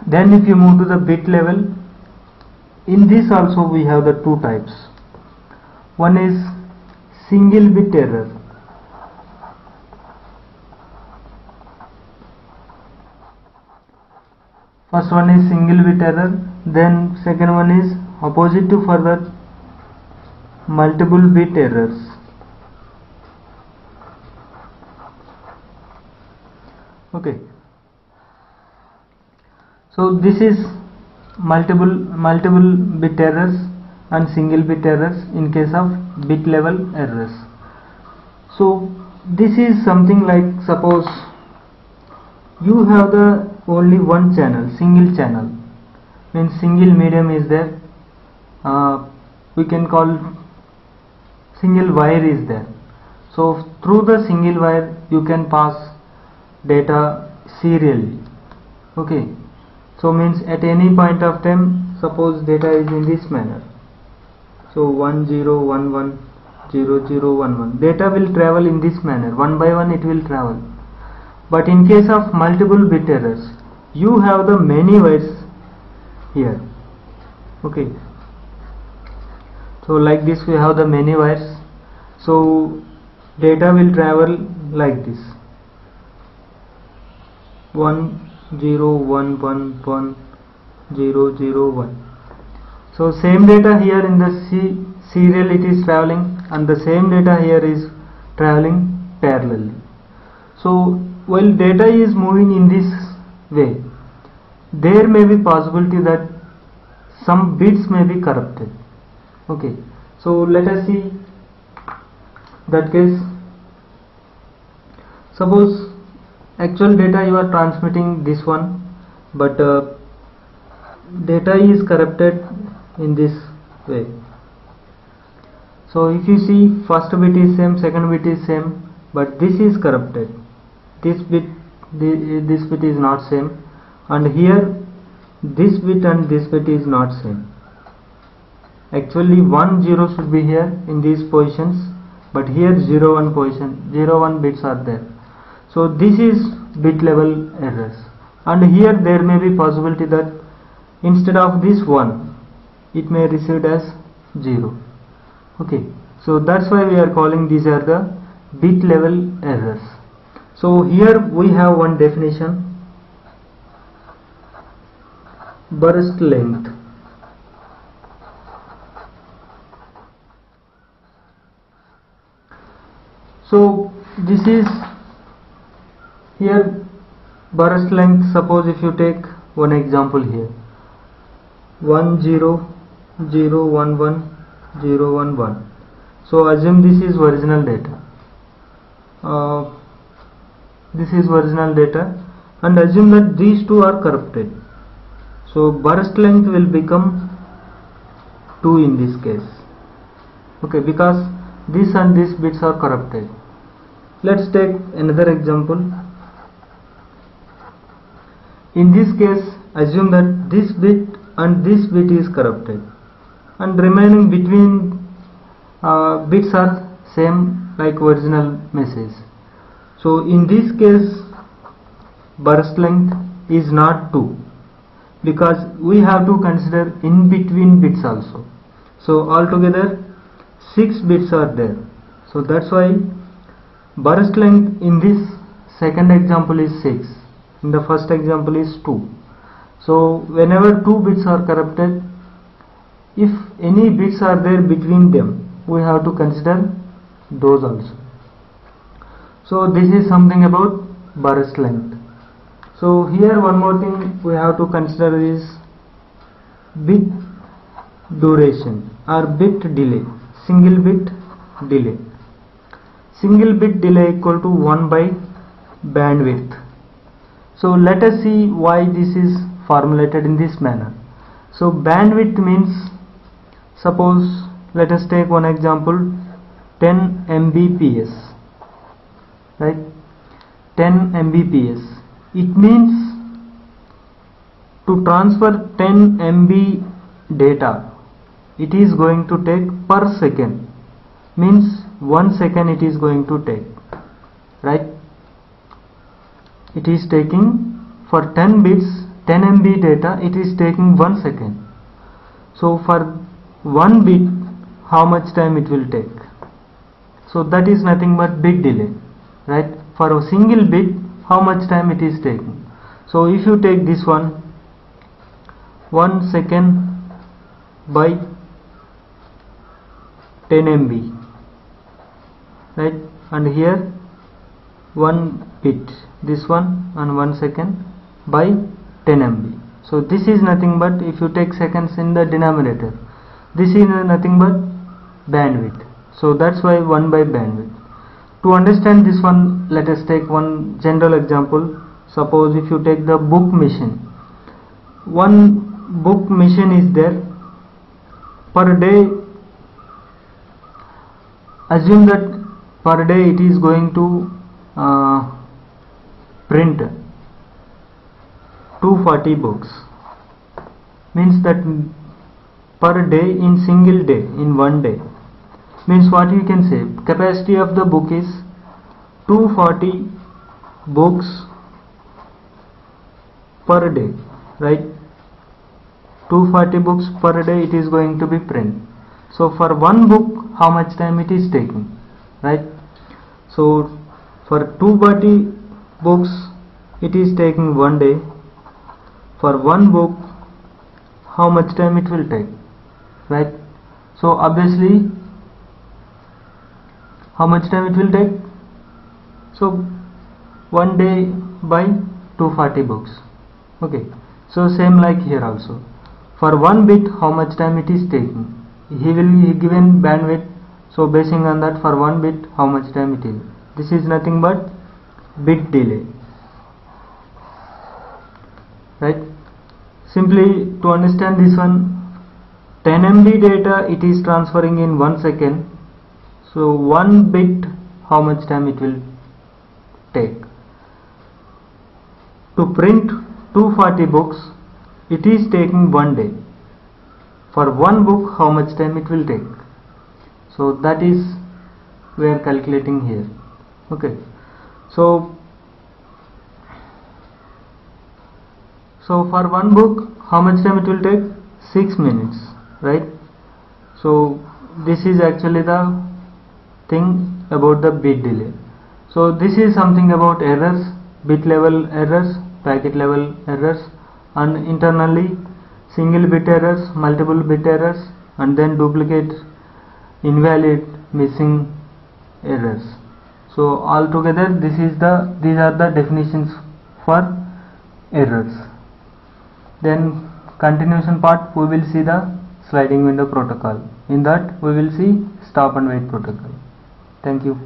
Then if you move to the bit level, in this also we have the two types. One is single bit error. First one is single bit error, then second one is opposite to further multiple bit errors. Okay, so this is multiple bit errors and single bit errors in case of bit level errors. So this is something like, suppose you have the only one channel, single channel, means single medium is there, we can call single wire is there. So through the single wire you can pass data serially. Okay, so means at any point of time, suppose data is in this manner, so 1011 0011, data will travel in this manner, one by one it will travel. But in case of multiple bit errors, you have the many wires here. Okay, so like this we have the many wires, so data will travel like this, 1011 001. So same data here in the serial it is traveling, and the same data here is traveling parallelly. So while data is moving in this way, there may be possibility that some bits may be corrupted. Okay, so let us see that case. Suppose actual data you are transmitting this one, but data is corrupted in this way. So if you see, first bit is same, second bit is same, but this is corrupted, this bit is not same, and here this bit and this bit is not same. Actually 1 0 should be here in these positions, but here 0 1 position, 0 1 bits are there. So this is bit level errors, and here there may be possibility that instead of this 1 it may received as 0. Okay, so that's why we are calling these are the bit level errors. So here we have one definition: burst length. So this is here burst length. Suppose if you take one example here, 100011 So assume this is original data. This is original data, and assume that these two are corrupted. So burst length will become 2 in this case. Okay, because this and this bits are corrupted. Let's take another example. In this case, assume that this bit and this bit is corrupted, and remaining between bits are same like original message. So in this case burst length is not 2, because we have to consider in between bits also. So altogether 6 bits are there. So that's why burst length in this second example is 6, in the first example is 2. So whenever 2 bits are corrupted, if any bits are there between them, we have to consider those also. So this is something about burst length. So here one more thing we have to consider is bit duration or bit delay, single bit delay. Single bit delay equal to 1 by bandwidth. So let us see why this is formulated in this manner. So bandwidth means, suppose let us take one example, 10 Mbps, right? 10 Mbps. It means to transfer 10 MB data, it is going to take per second, means 1 second it is going to take, right? It is taking for 10 bits, 10 MB data, it is taking 1 second. So for 1 bit, how much time it will take? So that is nothing but bit delay, right? For a single bit, how much time it is taking? So if you take this one, 1 second by 10 MB, right? And here 1 bit, this one, and 1 second by 10 MB. So this is nothing but, if you take seconds in the denominator, this is nothing but bandwidth. So that's why 1 by bandwidth. To understand this one, let us take one general example. Suppose if you take the book machine, one book machine is there. Per day, assume that per day it is going to print 240 books. Means that per day, in single day, in one day, means what you can say, capacity of the book is 240 books per day, right? 240 books per day it is going to be print. So for one book, how much time it is taking, right? So for 240 books it is taking 1 day. For one book, how much time it will take, right? So obviously, how much time it will take? So 1 day by 240 books. Okay, so same like here also. For 1 bit, how much time it is taking? He will be given bandwidth, so basing on that, for 1 bit, how much time it is? This is nothing but bit delay, right? Simply to understand this one, 10 MB data it is transferring in 1 second. So 1 bit, how much time it will take? To print 240 books, it is taking 1 day. For one book, how much time it will take? So that is we are calculating here. Okay. So for one book, how much time it will take? 6 minutes, right? So this is actually the thing about the bit delay. So this is something about errors, bit level errors, packet level errors, and internally single bit errors, multiple bit errors, and then duplicate, invalid, missing errors. So altogether these are the definitions for errors. Then continuation part, we will see the sliding window protocol. In that we will see stop and wait protocol. Thank you.